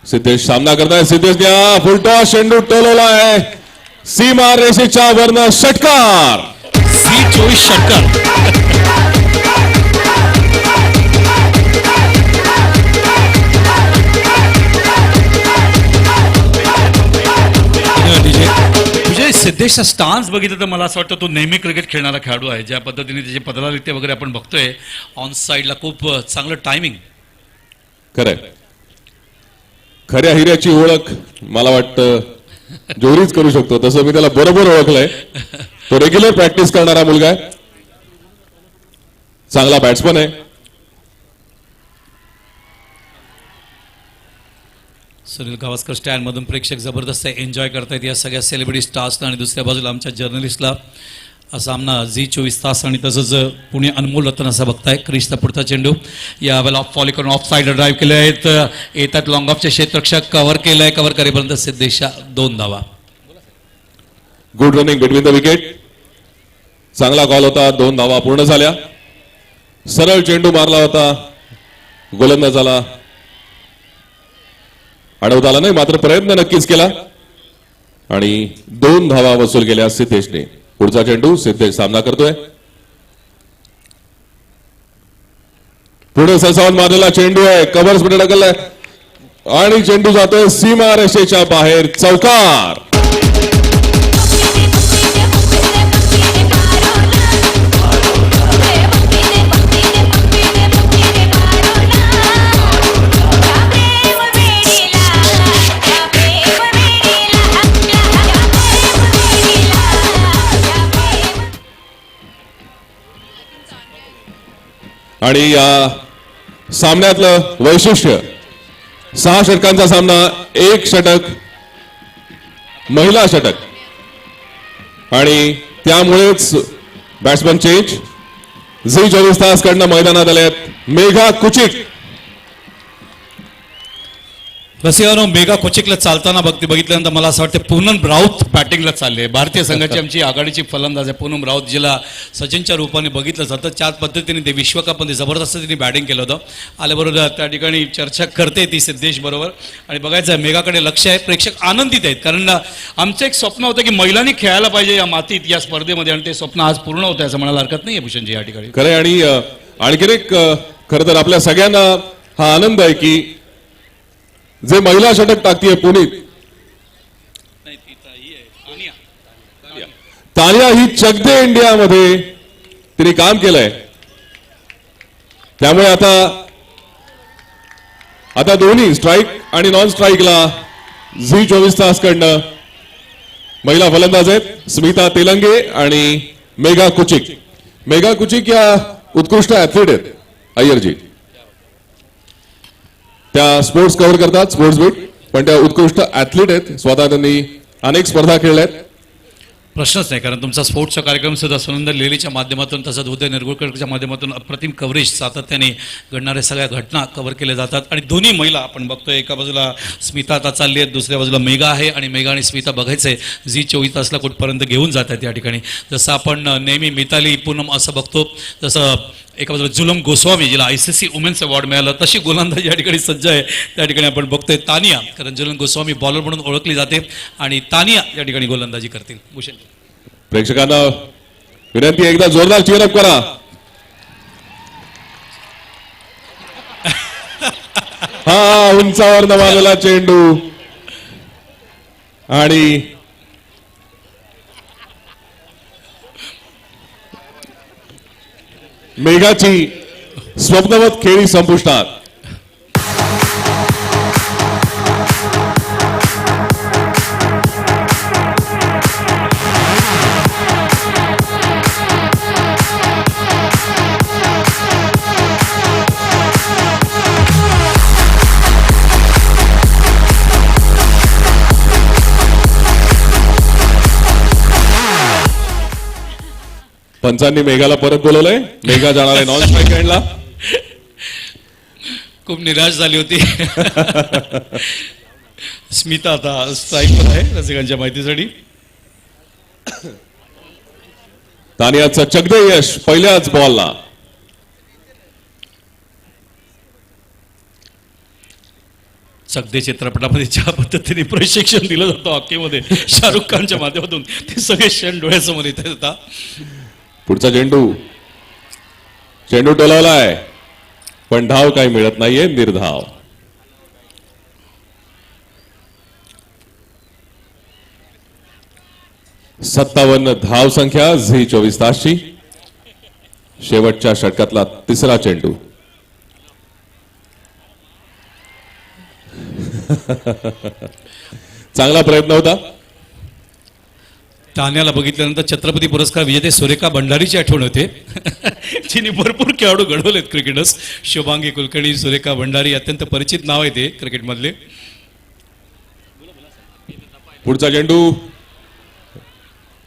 सिद्धेश सामना करताय. सिद्धेश द्या फुलटॉस चेंडू टोलवला आहे सीमा रेषेच्या वरनं षटकार. झी 24 षटकार. म्हणजे सिद्धेशचा स्टान्स बघितलं तर मला असं वाटतं तो नेहमी क्रिकेट खेळणारा खेळाडू आहे. ज्या पद्धतीने त्याचे पदालित्य वगैरे आपण बघतोय ऑन साईडला खूप चांगलं टायमिंग. खरंय, खऱ्या हिऱ्याची ओळख मला वाटतं जोरीच करू शकतो तसं मी त्याला बरोबर ओळखलंय. तो रेग्युलर प्रॅक्टिस करणारा मुलगा आहे, चांगला बॅट्समन आहे. सुनील गावस्कर स्टँडमधून प्रेक्षक जबरदस्त एन्जॉय करतायत या सगळ्या सेलिब्रिटी स्टार्सना आणि दुसऱ्या बाजूला आमच्या जर्नलिस्टला हा सामना झी 24 तास आणि तसंच पुणे अनमोल रत्न असा बघताय. क्रिशचा पुढचा चेंडू या वेळेला ऑफ फॉली करून ऑफ साईड ड्राईव्ह केले आहेत. येतात लॉंग ऑफचे क्षेत्ररक्षक कव्हर केलंय. कव्हर करेपर्यंत सिद्धेशच्या 2 धावा. Good running between the wicket. चांगला कॉल होता. 2 धावा पूर्ण झाल्या. सरळ चेंडू मारला होता गोलंदाजाला, अडवता आला नाही मात्र प्रयत्न नक्कीच केला आणि 2 धावा वसूल केल्या सिद्धेशने. पुढचा चेंडू सिद्धेश सामना करतोय. पुढे सरसावून मारलेला चेंडू आहे, कव्हर्स मध्ये ढकललाय आणि चेंडू जातोय सीमा रेषेच्या बाहेर. चौकार. आणि या सामन्यातलं वैशिष्ट्य 6 षटकांचा सामना, 1 षटक महिला षटक आणि त्यामुळेच बॅट्समन चेंज. झी 24 तास कडनं मैदानात आले आहेत मेघा कुचिक. रसिकांनो, मेगा कोचिकला चालताना बघितल्यानंतर मला असं वाटतं पूनम राऊत बॅटिंगला चालले. भारतीय संघाची आमची आघाडीची फलंदाज आहे पूनम राऊत, जिला सचिनच्या रूपाने बघितलं जातं. त्याच पद्धतीने ते विश्वकपमध्ये जबरदस्त तिने बॅटिंग केलं होतं. आल्याबरोबर त्या ठिकाणी चर्चा करते ती सिद्धेश बरोबर आणि बघायचं आहे मेगाकडे लक्ष आहे. प्रेक्षक आनंदित आहेत कारण आमचं एक स्वप्न होतं की महिलांनी खेळायला पाहिजे या मातीत या स्पर्धेमध्ये आणि ते स्वप्न आज पूर्ण होतं असं म्हणायला हरकत नाही आहे भूषणजी या ठिकाणी. खरं आहे. आणि आणखीन एक खरं तर आपल्या सगळ्यांना हा आनंद आहे की जे महिला षटक टाकतीये पुनीत, तानिया ही चक दे इंडियामध्ये तिने काम केलंय. त्यामुळे आता दोन्ही स्ट्राईक आणि नॉन स्ट्राईकला झी 24 तास कडनं महिला फलंदाज आहेत स्मिता तेलंगे आणि मेघा कुचिक. मेघा कुचिक या उत्कृष्ट ऍथलीट आहेत अय्यरजी. त्या स्पोर्ट्स कव्हर करतात, स्पोर्ट्स बीट, पण त्या उत्कृष्ट ऍथलीट आहेत. स्वतः त्यांनी अनेक स्पर्धा खेळल्या आहेत. प्रश्नच नाही कारण तुमचा स्पोर्ट्सचा कार्यक्रम सुद्धा सुनंदर लेलीच्या माध्यमातून तसंच उदय निरगुळकरच्या माध्यमातून अप्रतिम कव्हरेज सातत्याने घडणाऱ्या सगळ्या घटना कव्हर केल्या जातात. आणि दोन्ही महिला आपण बघतोय, एका बाजूला स्मिता आता चालली आहेत, दुसऱ्या बाजूला मेघा आहे आणि मेघा आणि स्मिता बघायचंय झी 24 तासला कुठपर्यंत घेऊन जात आहेत या ठिकाणी. जसं आपण नेहमी मिताली पूनम असं बघतो, जसं एका बाजूला जुलम गोस्वामी जिला ICC वुमेन्स अवॉर्ड मिळालं, तशी गोलंदाज या ठिकाणी सज्ज आहे. त्या ठिकाणी आपण बघतोय तानिया, कारण जुलम गोस्वामी बॉलर म्हणून ओळखली जाते आणि तानिया या ठिकाणी गोलंदाजी करतील. भूषण प्रेक्षकांना विनंती, एकदा जोरदार चीअरअप करा. हा उंचावर नवालेला चेंडू आणि मेघाची स्वप्नवत खेळी संपुष्टात. पंचांनी मेघाला परत बोलवलंय. मेघा जाणार आहे नॉन स्ट्राईक एंडला. खूप निराश झाली होती. स्मिता आता स्ट्राईकवर आहे रसिकांच्या माहितीसाठी. तानियाचं चकदे यश पहिल्याच बॉलला. चकदे चित्रपटामध्ये ज्या पद्धतीने प्रशिक्षण दिलं जातं हॉकीमध्ये शाहरुख खानच्या माध्यमातून ते सगळे क्षण डोळ्यासमोर येत होता. पुढचा चेंडू टोलावलाय पण धाव काही मिळत नाहीये. निर्धाव. सत्तावन्न धाव संख्या झी 24 तासची. शेवटच्या षटकातला तिसरा चेंडू. चांगला प्रयत्न होता. तान्याला बघितल्यानंतर छत्रपती पुरस्कार विजेते सुरेखा भंडारीची आठवण होते. जिने भरपूर खेळाडू घडवलेत क्रिकेटर्स. शुभांगी कुलकर्णी, सुरेखा भंडारी अत्यंत परिचित नाव आहे ते क्रिकेटमधले. पुढचा चेंडू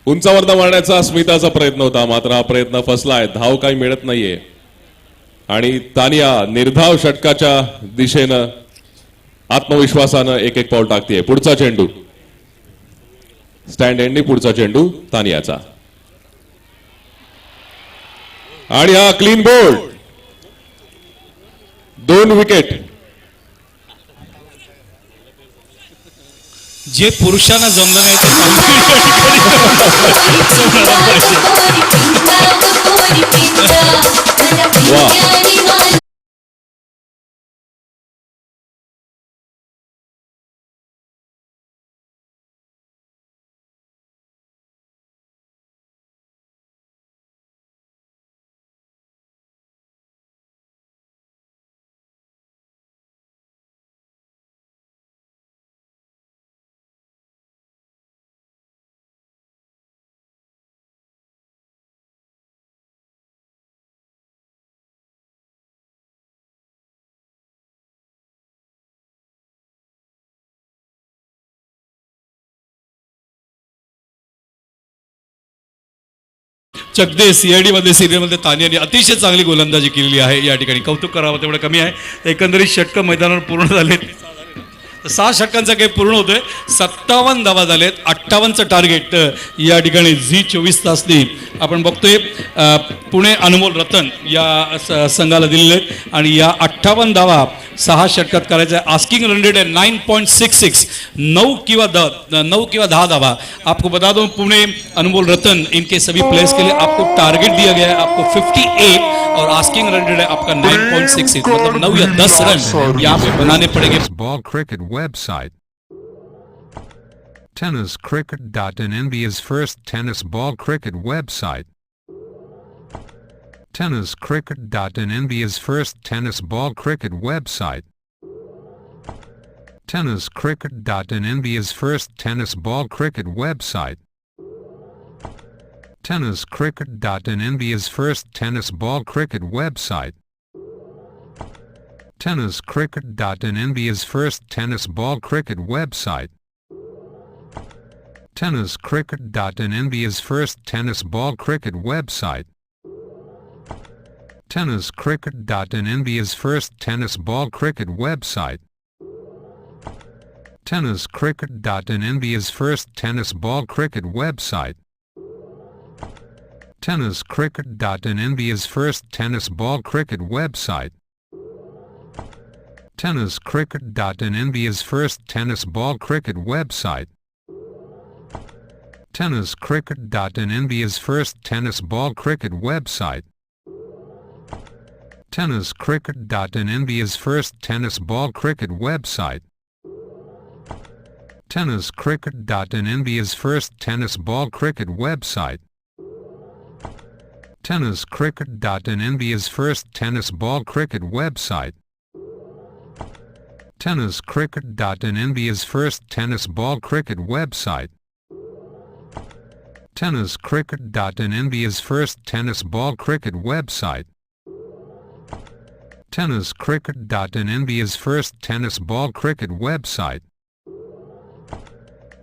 उंचावरनं मारण्याचा स्मिताचा प्रयत्न होता मात्र हा प्रयत्न फसलाय. धाव काही मिळत नाहीये आणि तानिया निर्धाव षटकाच्या दिशेनं आत्मविश्वासानं एक पाऊल टाकते. पुढचा चेंडू स्टँड एंडनी. पुढचा चेंडू तानियाचा आणि हा क्लीन बोल्ड. 2 विकेट. जे पुरुषांना जमलं नाही ते वा. चकदे सीआयडी मध्ये सिरियलमध्ये तानियाने अतिशय चांगली गोलंदाजी केलेली आहे. या ठिकाणी कौतुक करावं तेवढं कमी आहे. एकंदरीत षटकं मैदानावर पूर्ण झालेत. 6 षटकांचा गेम पूर्ण होतोय. 57 धावा झालेत. 58चं टार्गेट या ठिकाणी झी 24 तासनी आपण बघतोय. पुणे अनमोल रतन या संघाला दिलेले आहेत आणि या 58 धावा 6 षटकात करायचं आहे. आस्किंग रन रेट है 9.66. 9 किंवा 10 धावा. आपको बता दूं पुणे अनमोल रतन इनके सभी प्लेयर्स के लिए आपको टारगेट दिया गया है आपको 58 और आस्किंग रन रेट है आपका 9.66 मतलब 9 या 10 रन यहाँ पे बनाने पड़ेंगे. Ball cricket website. Tenniscricket.in, India's first tennis ball cricket website. Tenniscricket.in, India's first tennis ball cricket website. Tenniscricket.in, India's first tennis ball cricket website. Tenniscricket.in, India's first tennis ball cricket website. Tenniscricket.in, India's first tennis ball cricket website. Tenniscricket.in, India's first tennis ball cricket website. Tenniscricket.in, India's first tennis ball cricket website. Tenniscricket.in, India's first tennis ball cricket website. Tenniscricket.in, India's first tennis ball cricket website. Tenniscricket.in, India's first tennis ball cricket website. Tenniscricket.in, India's first tennis ball cricket website. Tenniscricket.in, India's first tennis ball cricket website. Tenniscricket.in, India's first tennis ball cricket website. Tenniscricket.in, India's first tennis ball cricket website. Tenniscricket.in, India's first tennis ball cricket website. Tenniscricket.in, India's first tennis ball cricket website. Tenniscricket.in, India's first tennis ball cricket website.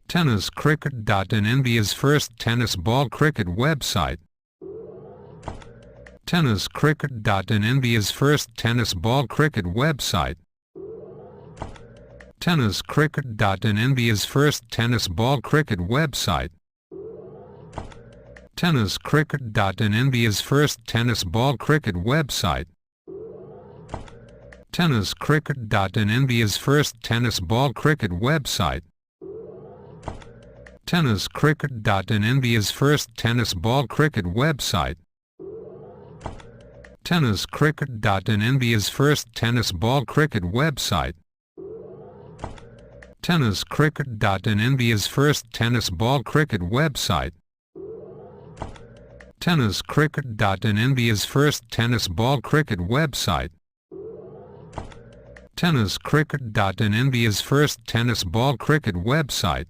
Tenniscricket.in, India's first tennis ball cricket website. Tenniscricket.in, India's first tennis ball cricket website. Tenniscricket.in, India's first tennis ball cricket website. Tenniscricket.in, India's first tennis ball cricket website. Tenniscricket.in, India's first tennis ball cricket website. Tenniscricket.in, India's first tennis ball cricket website. Tenniscricket.in, India's first tennis ball cricket website. Tenniscricket.in, India's first tennis ball cricket website. Tenniscricket.in, India's first tennis ball cricket website. Tenniscricket.in, India's first tennis ball cricket website.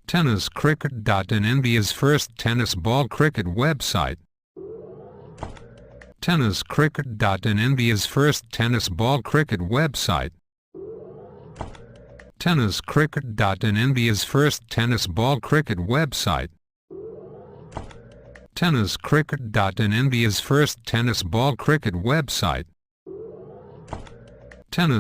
Tenniscricket.in, India's first tennis ball cricket website. Tenniscricket.in, India's first tennis ball cricket website. Tenniscricket.in, India's first tennis ball cricket website. Tenniscricket.in, India's first tennis ball cricket website. Tennis